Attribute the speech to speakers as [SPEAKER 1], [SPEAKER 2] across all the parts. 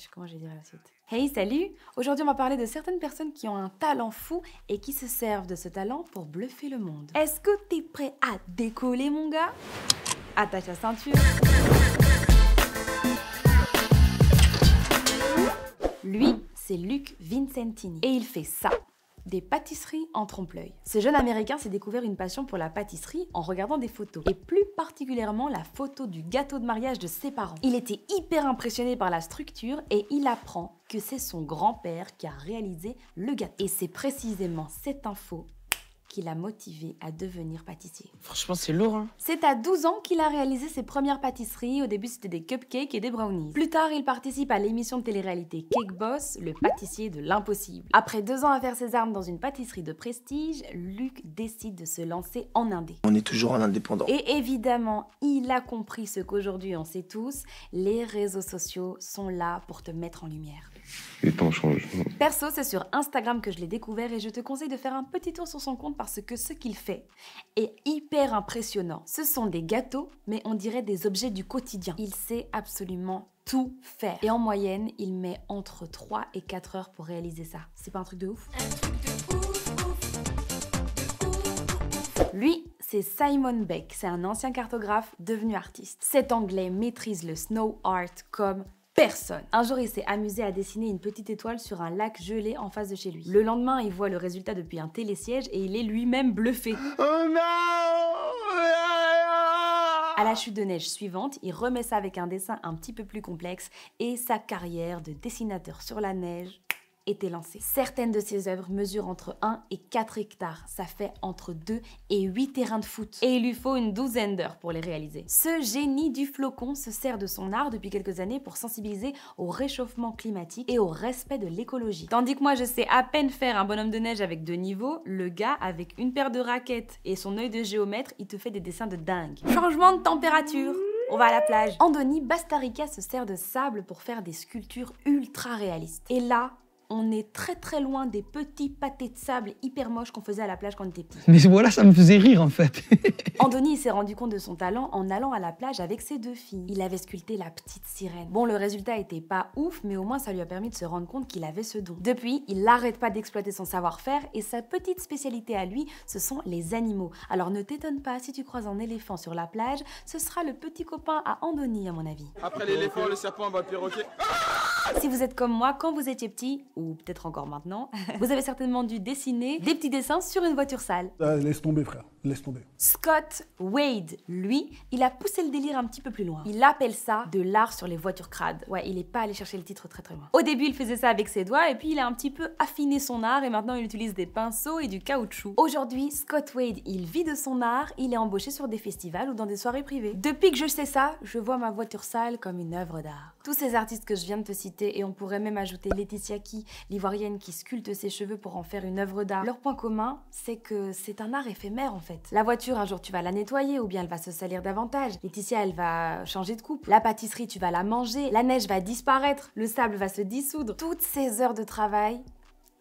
[SPEAKER 1] comment je vais dire la suite. Hey, salut! Aujourd'hui, on va parler de certaines personnes qui ont un talent fou et qui se servent de ce talent pour bluffer le monde. Est-ce que t'es prêt à décoller, mon gars? Attache la ceinture. Lui, c'est Luc Vincentini. Et il fait ça. Des pâtisseries en trompe-l'œil. Ce jeune américain s'est découvert une passion pour la pâtisserie en regardant des photos, et plus particulièrement la photo du gâteau de mariage de ses parents. Il était hyper impressionné par la structure et il apprend que c'est son grand-père qui a réalisé le gâteau. Et c'est précisément cette info qui l'a motivé à devenir pâtissier.
[SPEAKER 2] Franchement, c'est lourd, hein.
[SPEAKER 1] C'est à 12 ans qu'il a réalisé ses premières pâtisseries. Au début, c'était des cupcakes et des brownies. Plus tard, il participe à l'émission de télé-réalité Cake Boss, le pâtissier de l'impossible. Après 2 ans à faire ses armes dans une pâtisserie de prestige, Luc décide de se lancer en indé.
[SPEAKER 2] On est toujours en indépendant.
[SPEAKER 1] Et évidemment, il a compris ce qu'aujourd'hui on sait tous, les réseaux sociaux sont là pour te mettre en lumière.
[SPEAKER 3] Les temps changent.
[SPEAKER 1] Perso, c'est sur Instagram que je l'ai découvert et je te conseille de faire un petit tour sur son compte parce que ce qu'il fait est hyper impressionnant. Ce sont des gâteaux, mais on dirait des objets du quotidien. Il sait absolument tout faire. Et en moyenne, il met entre 3 et 4 heures pour réaliser ça. C'est pas un truc de ouf? Lui, c'est Simon Beck. C'est un ancien cartographe devenu artiste. Cet Anglais maîtrise le snow art comme personne. Un jour, il s'est amusé à dessiner une petite étoile sur un lac gelé en face de chez lui. Le lendemain, il voit le résultat depuis un télésiège et il est lui-même bluffé.
[SPEAKER 2] Oh non!
[SPEAKER 1] À la chute de neige suivante, il remet ça avec un dessin un petit peu plus complexe et sa carrière de dessinateur sur la neige était lancée. Certaines de ses œuvres mesurent entre 1 et 4 hectares. Ça fait entre 2 et 8 terrains de foot. Et il lui faut une 12aine d'heures pour les réaliser. Ce génie du flocon se sert de son art depuis quelques années pour sensibiliser au réchauffement climatique et au respect de l'écologie. Tandis que moi, je sais à peine faire un bonhomme de neige avec 2 niveaux, le gars, avec une paire de raquettes et son œil de géomètre, il te fait des dessins de dingue. Changement de température. On va à la plage. Andoni Bastarica se sert de sable pour faire des sculptures ultra réalistes. Et là, on est très loin des petits pâtés de sable hyper moches qu'on faisait à la plage quand on était petit.
[SPEAKER 4] Mais voilà, ça me faisait rire en fait.
[SPEAKER 1] Andoni s'est rendu compte de son talent en allant à la plage avec ses 2 filles. Il avait sculpté la petite sirène. Bon, le résultat était pas ouf, mais au moins ça lui a permis de se rendre compte qu'il avait ce don. Depuis, il n'arrête pas d'exploiter son savoir-faire et sa petite spécialité à lui, ce sont les animaux. Alors ne t'étonne pas si tu croises un éléphant sur la plage, ce sera le petit copain à Andoni à mon avis.
[SPEAKER 5] Après l'éléphant, le serpent, bah, le perroquet.
[SPEAKER 1] Si vous êtes comme moi, quand vous étiez petit, ou peut-être encore maintenant, vous avez certainement dû dessiner des petits dessins sur une voiture sale.
[SPEAKER 6] Laisse tomber, frère, laisse tomber.
[SPEAKER 1] Scott Wade, lui, il a poussé le délire un petit peu plus loin. Il appelle ça de l'art sur les voitures crades. Ouais, il est pas allé chercher le titre très loin. Au début, il faisait ça avec ses doigts et puis il a un petit peu affiné son art et maintenant il utilise des pinceaux et du caoutchouc. Aujourd'hui, Scott Wade, il vit de son art, il est embauché sur des festivals ou dans des soirées privées. Depuis que je sais ça, je vois ma voiture sale comme une œuvre d'art. Tous ces artistes que je viens de te citer, et on pourrait même ajouter Laetitia Key, l'ivoirienne qui sculpte ses cheveux pour en faire une œuvre d'art. Leur point commun, c'est que c'est un art éphémère en fait. La voiture, un jour tu vas la nettoyer ou bien elle va se salir davantage. Laetitia, elle va changer de coupe. La pâtisserie, tu vas la manger. La neige va disparaître. Le sable va se dissoudre. Toutes ces heures de travail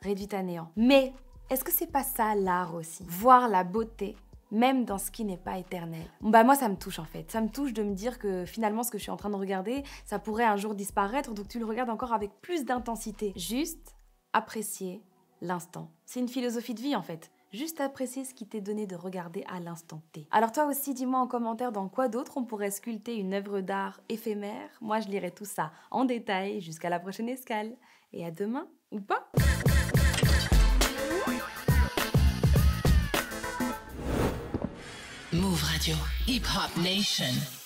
[SPEAKER 1] réduites à néant. Mais est-ce que c'est pas ça l'art aussi? Voir la beauté même dans ce qui n'est pas éternel. Bah moi ça me touche en fait, ça me touche de me dire que finalement ce que je suis en train de regarder, ça pourrait un jour disparaître, donc tu le regardes encore avec plus d'intensité. Juste apprécier l'instant. C'est une philosophie de vie en fait. Juste apprécier ce qui t'est donné de regarder à l'instant T. Alors toi aussi, dis-moi en commentaire dans quoi d'autre on pourrait sculpter une œuvre d'art éphémère. Moi je lirai tout ça en détail jusqu'à la prochaine escale. Et à demain, ou pas.
[SPEAKER 7] Move Radio, Hip Hop Nation.